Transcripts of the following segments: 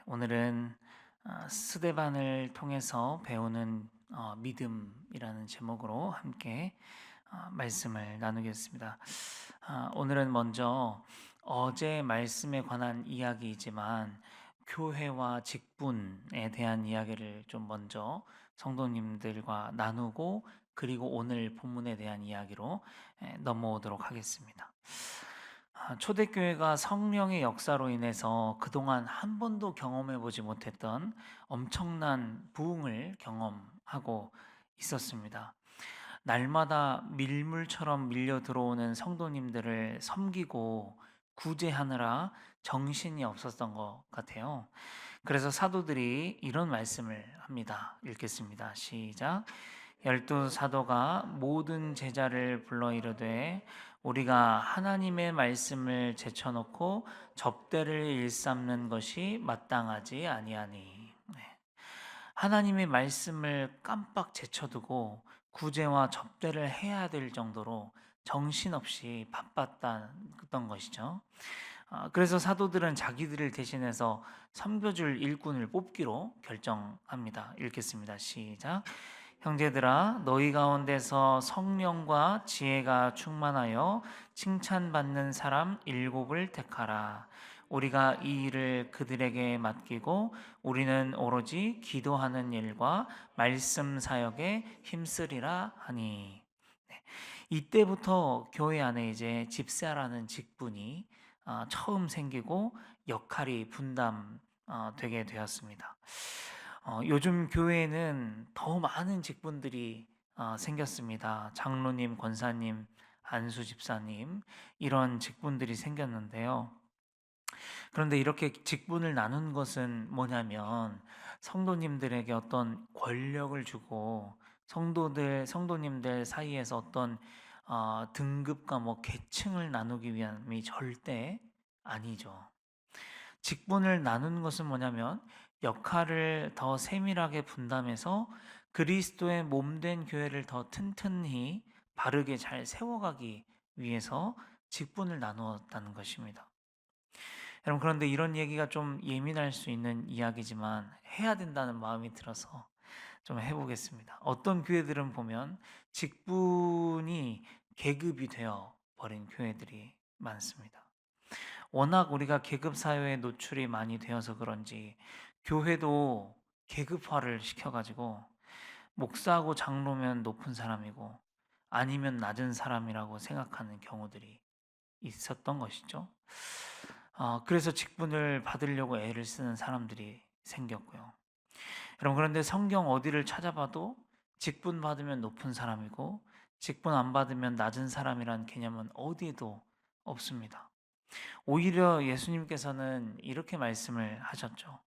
오늘은 스데반을 통해서 배우는 믿음이라는 제목으로 함께 말씀을 나누겠습니다. 오늘은 먼저 어제 말씀에 관한 이야기이지만 교회와 직분에 대한 이야기를 좀 먼저 성도님들과 나누고, 그리고 오늘 본문에 대한 이야기로 넘어오도록 하겠습니다. 초대교회가 성령의 역사로 인해서 그동안 한 번도 경험해 보지 못했던 엄청난 부흥을 경험하고 있었습니다. 날마다 밀물처럼 밀려 들어오는 성도님들을 섬기고 구제하느라 정신이 없었던 것 같아요. 그래서 사도들이 이런 말씀을 합니다. 읽겠습니다. 시작. 열두 사도가 모든 제자를 불러 이르되 우리가 하나님의 말씀을 제쳐놓고 접대를 일삼는 것이 마땅하지 아니하니. 네. 하나님의 말씀을 깜빡 제쳐두고 구제와 접대를 해야 될 정도로 정신없이 바빴던 것이죠. 그래서 사도들은 자기들을 대신해서 섬겨줄 일꾼을 뽑기로 결정합니다. 읽겠습니다. 시작. 형제들아, 너희 가운데서 성령과 지혜가 충만하여 칭찬받는 사람 7을 택하라. 우리가 이 일을 그들에게 맡기고 우리는 오로지 기도하는 일과 말씀 사역에 힘쓰리라 하니. 네. 이때부터 교회 안에 이제 집사라는 직분이 처음 생기고 역할이 분담되게 되었습니다. 요즘 교회에는 더 많은 직분들이 생겼습니다. 장로님, 권사님, 안수 집사님, 이런 직분들이 생겼는데요. 그런데 이렇게 직분을 나눈 것은 뭐냐면 성도님들에게 어떤 권력을 주고 성도님들 사이에서 어떤 등급과 뭐 계층을 나누기 위함이 절대 아니죠. 직분을 나누는 것은 뭐냐면 역할을 더 세밀하게 분담해서 그리스도의 몸된 교회를 더 튼튼히 바르게 잘 세워가기 위해서 직분을 나누었다는 것입니다. 여러분, 그런데 이런 얘기가 좀 예민할 수 있는 이야기지만 해야 된다는 마음이 들어서 좀 해보겠습니다. 어떤 교회들은 보면 직분이 계급이 되어 버린 교회들이 많습니다. 워낙 우리가 계급 사회에 노출이 많이 되어서 그런지 교회도 계급화를 시켜가지고 목사하고 장로면 높은 사람이고 아니면 낮은 사람이라고 생각하는 경우들이 있었던 것이죠. 그래서 직분을 받으려고 애를 쓰는 사람들이 생겼고요. 여러분, 그런데 성경 어디를 찾아봐도 직분 받으면 높은 사람이고 직분 안 받으면 낮은 사람이란 개념은 어디에도 없습니다. 오히려 예수님께서는 이렇게 말씀을 하셨죠.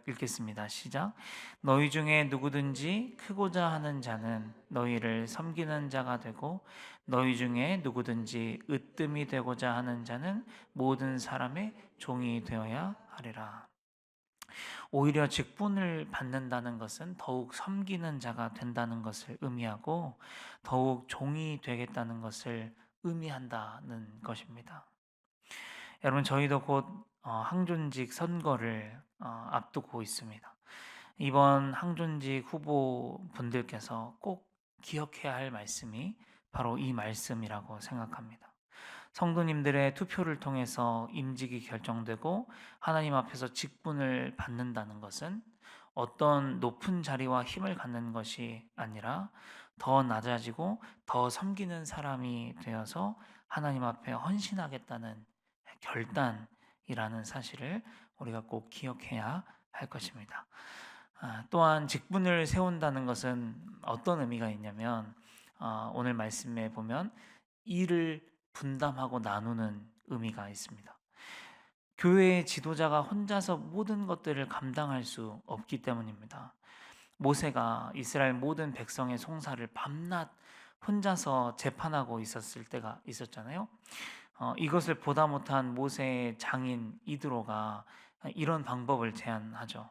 읽겠습니다. 시작. 너희 중에 누구든지 크고자 하는 자는 너희를 섬기는 자가 되고 너희 중에 누구든지 으뜸이 되고자 하는 자는 모든 사람의 종이 되어야 하리라. 오히려 직분을 받는다는 것은 더욱 섬기는 자가 된다는 것을 의미하고 더욱 종이 되겠다는 것을 의미한다는 것입니다. 여러분, 저희도 곧 항존직 선거를 앞두고 있습니다. 이번 항존직 후보분들께서 꼭 기억해야 할 말씀이 바로 이 말씀이라고 생각합니다. 성도님들의 투표를 통해서 임직이 결정되고 하나님 앞에서 직분을 받는다는 것은 어떤 높은 자리와 힘을 갖는 것이 아니라 더 낮아지고 더 섬기는 사람이 되어서 하나님 앞에 헌신하겠다는 결단이라는 사실을 우리가 꼭 기억해야 할 것입니다. 또한 직분을 세운다는 것은 어떤 의미가 있냐면 오늘 말씀에 보면 일을 분담하고 나누는 의미가 있습니다. 교회의 지도자가 혼자서 모든 것들을 감당할 수 없기 때문입니다. 모세가 이스라엘 모든 백성의 송사를 밤낮 혼자서 재판하고 있었을 때가 있었잖아요. 이것을 보다 못한 모세의 장인 이드로가 이런 방법을 제안하죠.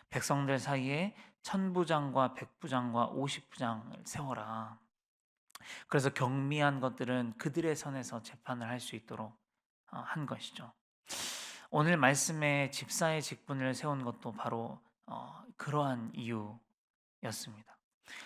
백성들 사이에 천부장과 백부장과 오십부장을 세워라. 그래서 경미한 것들은 그들의 선에서 재판을 할 수 있도록 한 것이죠. 오늘 말씀에 집사의 직분을 세운 것도 바로 그러한 이유였습니다.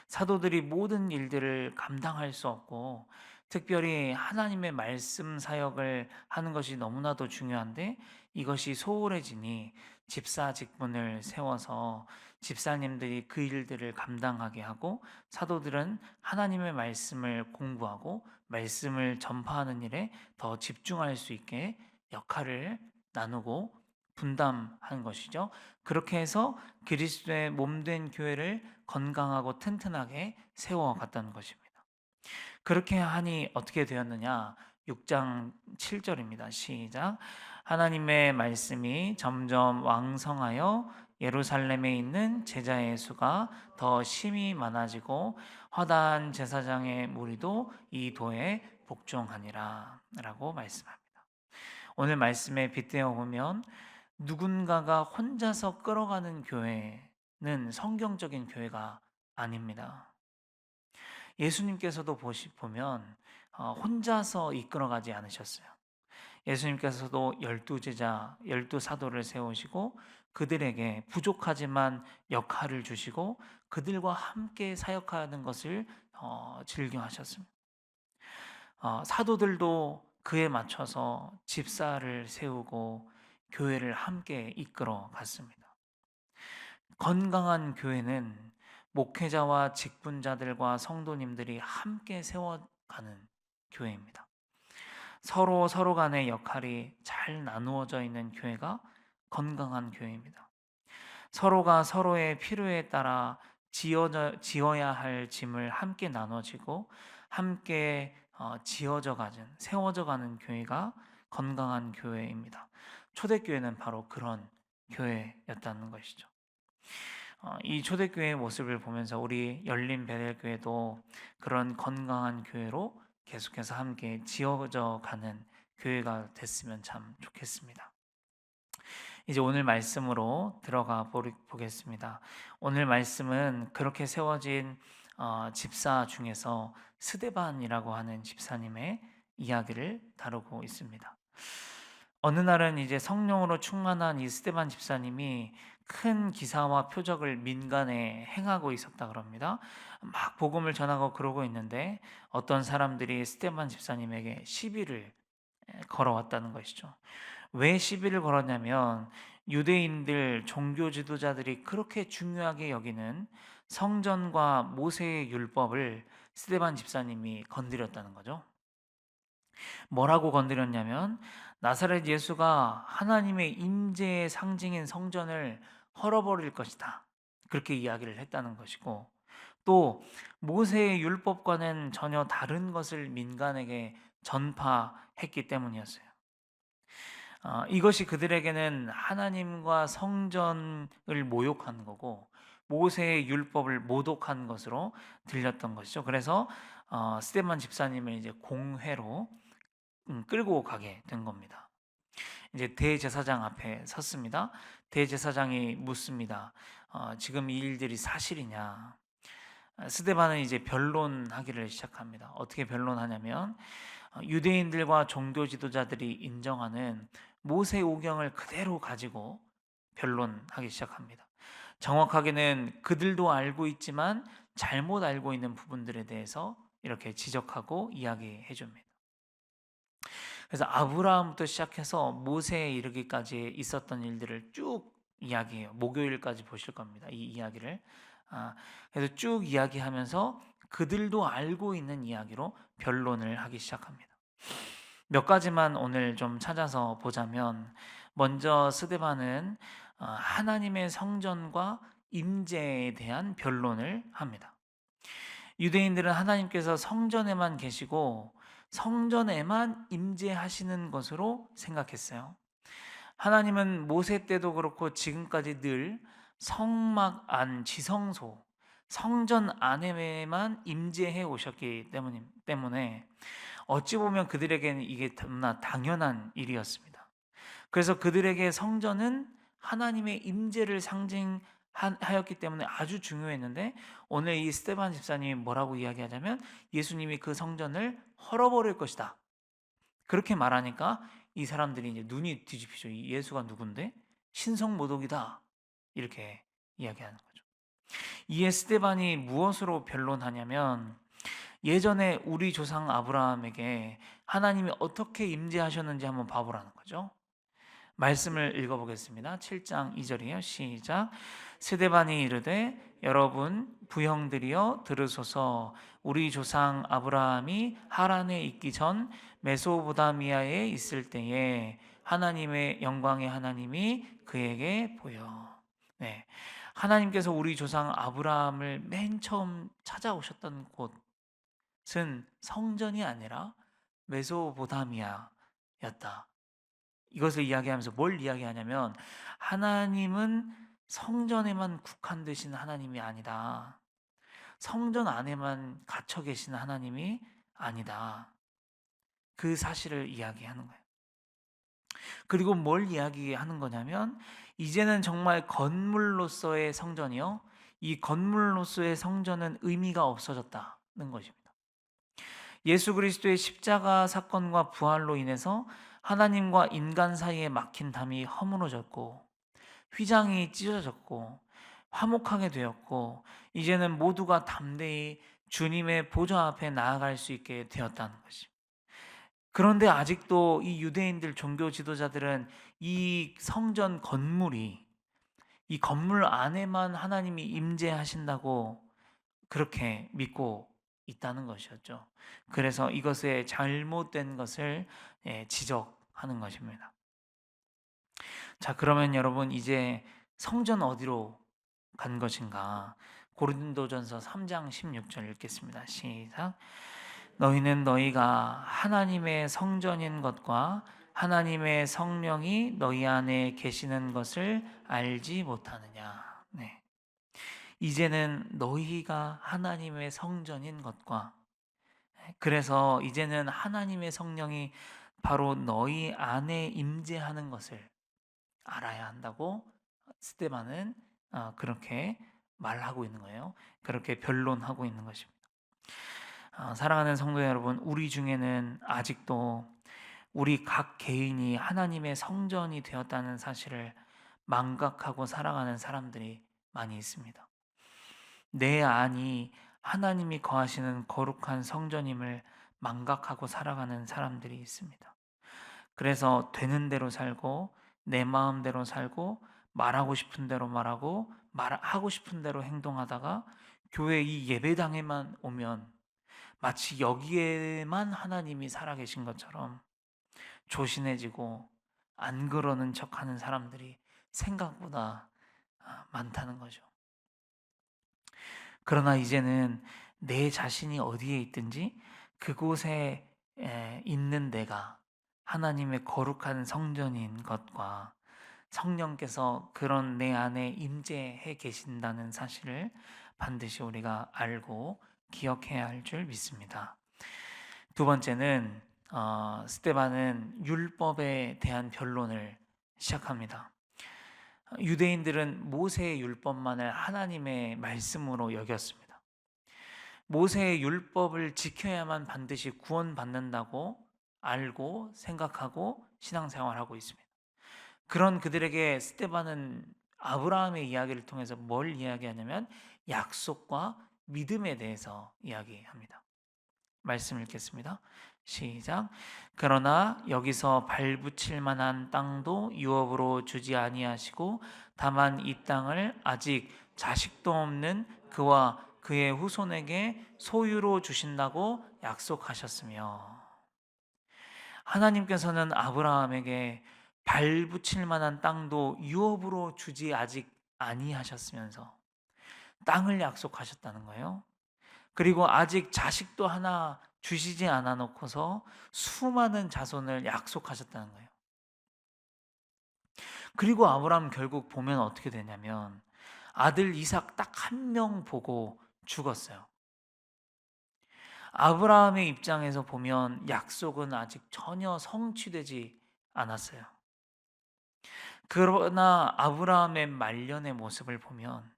사도들이 모든 일들을 감당할 수 없고 특별히 하나님의 말씀 사역을 하는 것이 너무나도 중요한데 이것이 소홀해지니 집사 직분을 세워서 집사님들이 그 일들을 감당하게 하고 사도들은 하나님의 말씀을 공부하고 말씀을 전파하는 일에 더 집중할 수 있게 역할을 나누고 분담한 것이죠. 그렇게 해서 그리스도의 몸된 교회를 건강하고 튼튼하게 세워갔다는 것입니다. 그렇게 하니 어떻게 되었느냐? 6장 7절입니다. 시작. 하나님의 말씀이 점점 왕성하여 예루살렘에 있는 제자의 수가 더 심히 많아지고 허다한 제사장의 무리도 이 도에 복종하니라 라고 말씀합니다. 오늘 말씀에 빗대어 보면 누군가가 혼자서 끌어가는 교회는 성경적인 교회가 아닙니다. 예수님께서도 보면 혼자서 이끌어가지 않으셨어요. 예수님께서도 12제자, 12사도를 세우시고 그들에게 부족하지만 역할을 주시고 그들과 함께 사역하는 것을 즐겨 하셨습니다. 사도들도 그에 맞춰서 집사를 세우고 교회를 함께 이끌어 갔습니다. 건강한 교회는 목회자와 직분자들과 성도님들이 함께 세워가는 교회입니다. 서로 간의 역할이 잘 나누어져 있는 교회가 건강한 교회입니다. 서로가 서로의 필요에 따라 지어야 할 짐을 함께 나눠지고 함께 세워져 가는 교회가 건강한 교회입니다. 초대교회는 바로 그런 교회였다는 것이죠. 이 초대교회의 모습을 보면서 우리 열린 베델교회도 그런 건강한 교회로 계속해서 함께 지어져 가는 교회가 됐으면 참 좋겠습니다. 이제 오늘 말씀으로 들어가 보겠습니다. 오늘 말씀은 그렇게 세워진 집사 중에서 스데반이라고 하는 집사님의 이야기를 다루고 있습니다. 어느 날은 이제 성령으로 충만한 이 스데반 집사님이 큰 기사와 표적을 민간에 행하고 있었다 그럽니다. 막 복음을 전하고 그러고 있는데 어떤 사람들이 스데반 집사님에게 시비를 걸어왔다는 것이죠. 왜 시비를 걸었냐면 유대인들 종교 지도자들이 그렇게 중요하게 여기는 성전과 모세의 율법을 스데반 집사님이 건드렸다는 거죠. 뭐라고 건드렸냐면 나사렛 예수가 하나님의 임재의 상징인 성전을 헐어버릴 것이다. 그렇게 이야기를 했다는 것이고 또 모세의 율법과는 전혀 다른 것을 민간에게 전파했기 때문이었어요. 이것이 그들에게는 하나님과 성전을 모욕한 거고 모세의 율법을 모독한 것으로 들렸던 것이죠. 그래서 스데반 집사님을 이제 공회로 끌고 가게 된 겁니다. 이제 대제사장 앞에 섰습니다. 대제사장이 묻습니다. 지금 이 일들이 사실이냐? 스데반은 이제 변론하기를 시작합니다. 어떻게 변론하냐면 유대인들과 종교 지도자들이 인정하는 모세 오경을 그대로 가지고 변론하기 시작합니다. 정확하게는 그들도 알고 있지만 잘못 알고 있는 부분들에 대해서 이렇게 지적하고 이야기해 줍니다. 그래서 아브라함부터 시작해서 모세에 이르기까지 있었던 일들을 쭉 이야기해요. 목요일까지 보실 겁니다. 이 이야기를. 그래서 쭉 이야기하면서 그들도 알고 있는 이야기로 변론을 하기 시작합니다. 몇 가지만 오늘 좀 찾아서 보자면 먼저 스데반은 하나님의 성전과 임재에 대한 변론을 합니다. 유대인들은 하나님께서 성전에만 계시고 성전에만 임재하시는 것으로 생각했어요. 하나님은 모세 때도 그렇고 지금까지 늘 성막 안 지성소 성전 안에만 임재해 오셨기 때문에 어찌 보면 그들에게는 이게 너무나 당연한 일이었습니다. 그래서 그들에게 성전은 하나님의 임재를 상징하였기 때문에 아주 중요했는데 오늘 이 스데반 집사님이 뭐라고 이야기하자면 예수님이 그 성전을 헐어버릴 것이다. 그렇게 말하니까 이 사람들이 이제 눈이 뒤집히죠. 이 예수가 누군데? 신성모독이다. 이렇게 이야기하는 거죠. 이에 스데반이 무엇으로 변론하냐면 예전에 우리 조상 아브라함에게 하나님이 어떻게 임재하셨는지 한번 봐보라는 거죠. 말씀을 읽어보겠습니다. 7장 2절이에요. 시작. 스데반이 이르되 여러분 부형들이여 들으소서. 우리 조상 아브라함이 하란에 있기 전 메소보다미아에 있을 때에 하나님의 영광의 하나님이 그에게 보여. 네. 하나님께서 우리 조상 아브라함을 맨 처음 찾아오셨던 곳은 성전이 아니라 메소보다미아였다. 이것을 이야기하면서 뭘 이야기하냐면 하나님은 성전에만 국한되신 하나님이 아니다. 성전 안에만 갇혀 계신 하나님이 아니다. 그 사실을 이야기하는 거예요. 그리고 뭘 이야기하는 거냐면 이제는 정말 건물로서의 성전이요. 이 건물로서의 성전은 의미가 없어졌다는 것입니다. 예수 그리스도의 십자가 사건과 부활로 인해서 하나님과 인간 사이에 막힌 담이 허물어졌고 휘장이 찢어졌고 화목하게 되었고 이제는 모두가 담대히 주님의 보좌 앞에 나아갈 수 있게 되었다는 것입니다. 그런데 아직도 이 유대인들 종교 지도자들은 이 성전 건물이 이 건물 안에만 하나님이 임재하신다고 그렇게 믿고 있다는 것이었죠. 그래서 이것의 잘못된 것을 지적하는 것입니다. 자, 그러면 여러분 이제 성전 어디로 간 것인가? 고린도전서 3장 16절 읽겠습니다. 시작. 너희는 너희가 하나님의 성전인 것과 하나님의 성령이 너희 안에 계시는 것을 알지 못하느냐. 네. 이제는 너희가 하나님의 성전인 것과 그래서 이제는 하나님의 성령이 바로 너희 안에 임재하는 것을 알아야 한다고 스데반은 그렇게 말하고 있는 거예요. 그렇게 변론하고 있는 것입니다. 사랑하는 성도 여러분, 우리 중에는 아직도 우리 각 개인이 하나님의 성전이 되었다는 사실을 망각하고 살아가는 사람들이 많이 있습니다. 내 안이 하나님이 거하시는 거룩한 성전임을 망각하고 살아가는 사람들이 있습니다. 그래서 되는 대로 살고 내 마음대로 살고 말하고 싶은 대로 말하고 말하고 싶은 대로 행동하다가 교회 이 예배당에만 오면 마치 여기에만 하나님이 살아계신 것처럼 조신해지고 안 그러는 척하는 사람들이 생각보다 많다는 거죠. 그러나 이제는 내 자신이 어디에 있든지 그곳에 있는 내가 하나님의 거룩한 성전인 것과 성령께서 그런 내 안에 임재해 계신다는 사실을 반드시 우리가 알고 기억해야 할 줄 믿습니다. 두 번째는 스데반은 율법에 대한 변론을 시작합니다. 유대인들은 모세의 율법만을 하나님의 말씀으로 여겼습니다. 모세의 율법을 지켜야만 반드시 구원받는다고 알고 생각하고 신앙생활하고 있습니다. 그런 그들에게 스데반은 아브라함의 이야기를 통해서 뭘 이야기하냐면 약속과 믿음에 대해서 이야기합니다. 말씀 읽겠습니다. 시작. 그러나 여기서 발붙일 만한 땅도 유업으로 주지 아니하시고 다만 이 땅을 아직 자식도 없는 그와 그의 후손에게 소유로 주신다고 약속하셨으며 하나님께서는 아브라함에게 발붙일 만한 땅도 유업으로 주지 아직 아니하셨으면서 땅을 약속하셨다는 거예요. 그리고 아직 자식도 하나 주시지 않아 놓고서 수많은 자손을 약속하셨다는 거예요. 그리고 아브라함 결국 보면 어떻게 되냐면 아들 이삭 딱 한 명 보고 죽었어요. 아브라함의 입장에서 보면 약속은 아직 전혀 성취되지 않았어요. 그러나 아브라함의 말년의 모습을 보면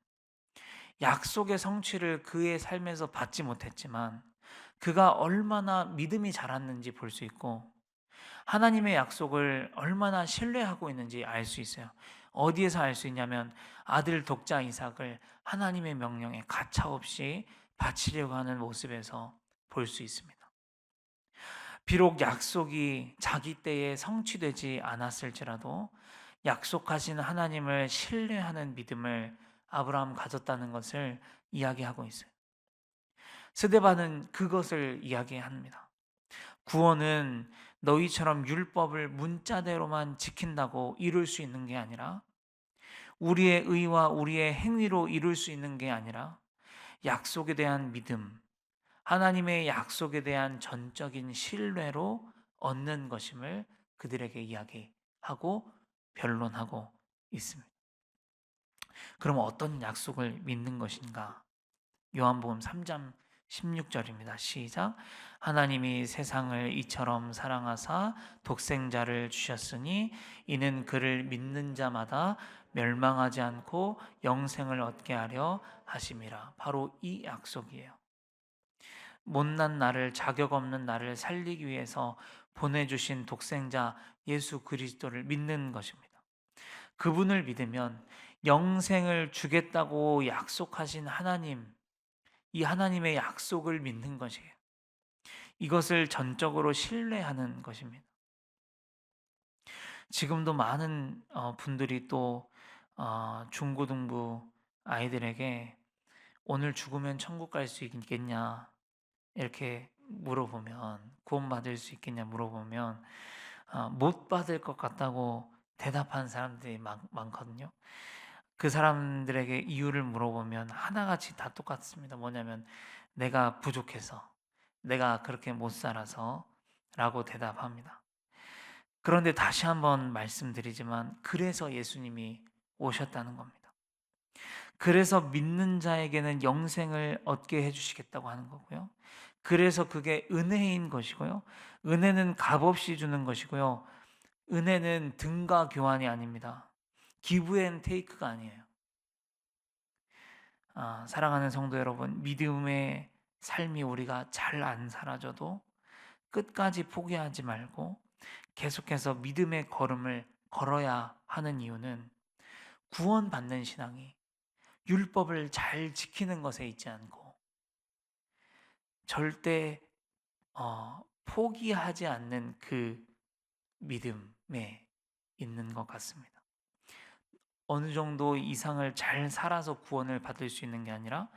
약속의 성취를 그의 삶에서 받지 못했지만 그가 얼마나 믿음이 자랐는지 볼 수 있고 하나님의 약속을 얼마나 신뢰하고 있는지 알 수 있어요. 어디에서 알 수 있냐면 아들 독자 이삭을 하나님의 명령에 가차없이 바치려고 하는 모습에서 볼 수 있습니다. 비록 약속이 자기 때에 성취되지 않았을지라도 약속하신 하나님을 신뢰하는 믿음을 아브라함 가졌다는 것을 이야기하고 있어요. 스데반은 그것을 이야기합니다. 구원은 너희처럼 율법을 문자대로만 지킨다고 이룰 수 있는 게 아니라, 우리의 의와 우리의 행위로 이룰 수 있는 게 아니라, 약속에 대한 믿음, 하나님의 약속에 대한 전적인 신뢰로 얻는 것임을 그들에게 이야기하고 변론하고 있습니다. 그럼 어떤 약속을 믿는 것인가? 요한복음 3장 16절입니다. 시작. 하나님이 세상을 이처럼 사랑하사 독생자를 주셨으니 이는 그를 믿는 자마다 멸망하지 않고 영생을 얻게 하려 하심이라. 바로 이 약속이에요. 못난 나를, 자격 없는 나를 살리기 위해서 보내주신 독생자 예수 그리스도를 믿는 것입니다. 그분을 믿으면 영생을 주겠다고 약속하신 하나님, 이 하나님의 약속을 믿는 것이에요. 이것을 전적으로 신뢰하는 것입니다. 지금도 많은 분들이 또 중고등부 아이들에게 오늘 죽으면 천국 갈 수 있겠냐 이렇게 물어보면, 구원받을 수 있겠냐 물어보면 못 받을 것 같다고 대답한 사람들이 많거든요. 그 사람들에게 이유를 물어보면 하나같이 다 똑같습니다. 뭐냐면 내가 부족해서, 내가 그렇게 못 살아서 라고 대답합니다. 그런데 다시 한번 말씀드리지만 그래서 예수님이 오셨다는 겁니다. 그래서 믿는 자에게는 영생을 얻게 해주시겠다고 하는 거고요. 그래서 그게 은혜인 것이고요. 은혜는 값없이 주는 것이고요. 은혜는 등가 교환이 아닙니다. 기브 앤 테이크가 아니에요. 사랑하는 성도 여러분, 믿음의 삶이 우리가 잘 안 살아져도 끝까지 포기하지 말고 계속해서 믿음의 걸음을 걸어야 하는 이유는, 구원받는 신앙이 율법을 잘 지키는 것에 있지 않고 절대 포기하지 않는 그 믿음에 있는 것 같습니다. 어느 정도 이상을 잘 살아서 구원을 받을 수 있는 게 아니라,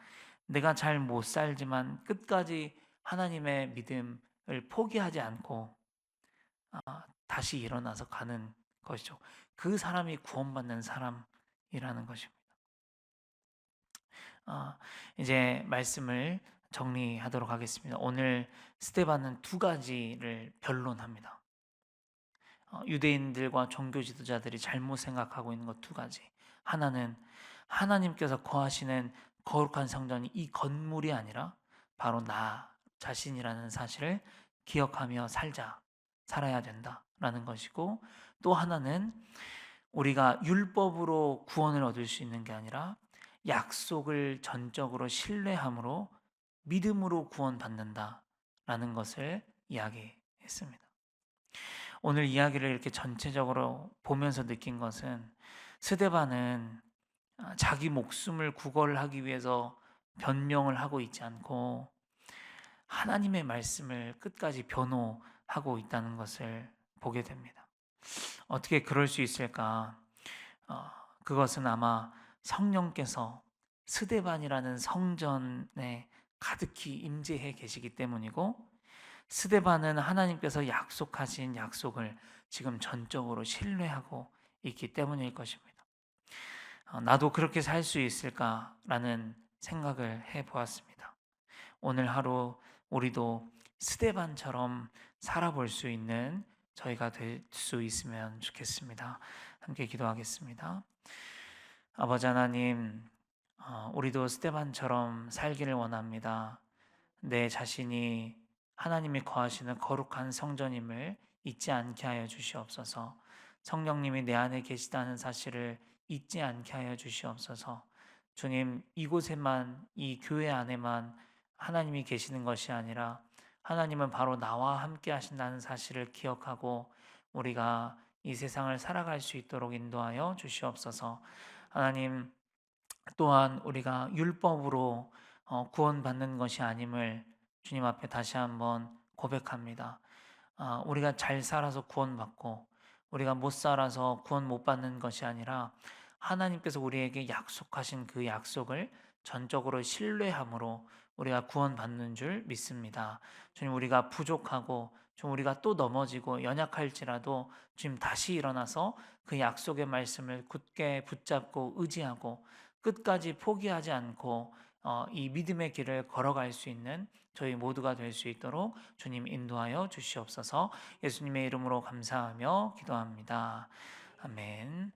내가 잘 못 살지만 끝까지 하나님의 믿음을 포기하지 않고 다시 일어나서 가는 것이죠. 그 사람이 구원받는 사람이라는 것입니다. 이제 말씀을 정리하도록 하겠습니다. 오늘 스데반은 두 가지를 변론합니다. 유대인들과 종교 지도자들이 잘못 생각하고 있는 것 두 가지. 하나는 하나님께서 거하시는 거룩한 성전이 이 건물이 아니라 바로 나 자신이라는 사실을 기억하며 살아야 된다라는 것이고, 또 하나는 우리가 율법으로 구원을 얻을 수 있는 게 아니라 약속을 전적으로 신뢰함으로 믿음으로 구원받는다라는 것을 이야기했습니다. 오늘 이야기를 이렇게 전체적으로 보면서 느낀 것은, 스데반은 자기 목숨을 구걸하기 위해서 변명을 하고 있지 않고 하나님의 말씀을 끝까지 변호하고 있다는 것을 보게 됩니다. 어떻게 그럴 수 있을까? 그것은 아마 성령께서 스데반이라는 성전에 가득히 임재해 계시기 때문이고, 스데반은 하나님께서 약속하신 약속을 지금 전적으로 신뢰하고 있기 때문일 것입니다. 나도 그렇게 살 수 있을까라는 생각을 해보았습니다. 오늘 하루 우리도 스데반처럼 살아볼 수 있는 저희가 될 수 있으면 좋겠습니다. 함께 기도하겠습니다. 아버지 하나님, 우리도 스데반처럼 살기를 원합니다. 내 자신이 하나님이 거하시는 거룩한 성전임을 잊지 않게 하여 주시옵소서. 성령님이 내 안에 계시다는 사실을 잊지 않게 하여 주시옵소서. 주님, 이곳에만, 이 교회 안에만 하나님이 계시는 것이 아니라 하나님은 바로 나와 함께 하신다는 사실을 기억하고 우리가 이 세상을 살아갈 수 있도록 인도하여 주시옵소서. 하나님, 또한 우리가 율법으로 구원받는 것이 아님을 주님 앞에 다시 한번 고백합니다. 우리가 잘 살아서 구원받고 우리가 못 살아서 구원 못 받는 것이 아니라 하나님께서 우리에게 약속하신 그 약속을 전적으로 신뢰함으로 우리가 구원받는 줄 믿습니다. 주님, 우리가 부족하고 좀 우리가 또 넘어지고 연약할지라도 주님 다시 일어나서 그 약속의 말씀을 굳게 붙잡고 의지하고 끝까지 포기하지 않고 이 믿음의 길을 걸어갈 수 있는 저희 모두가 될 수 있도록 주님 인도하여 주시옵소서. 예수님의 이름으로 감사하며 기도합니다. 아멘.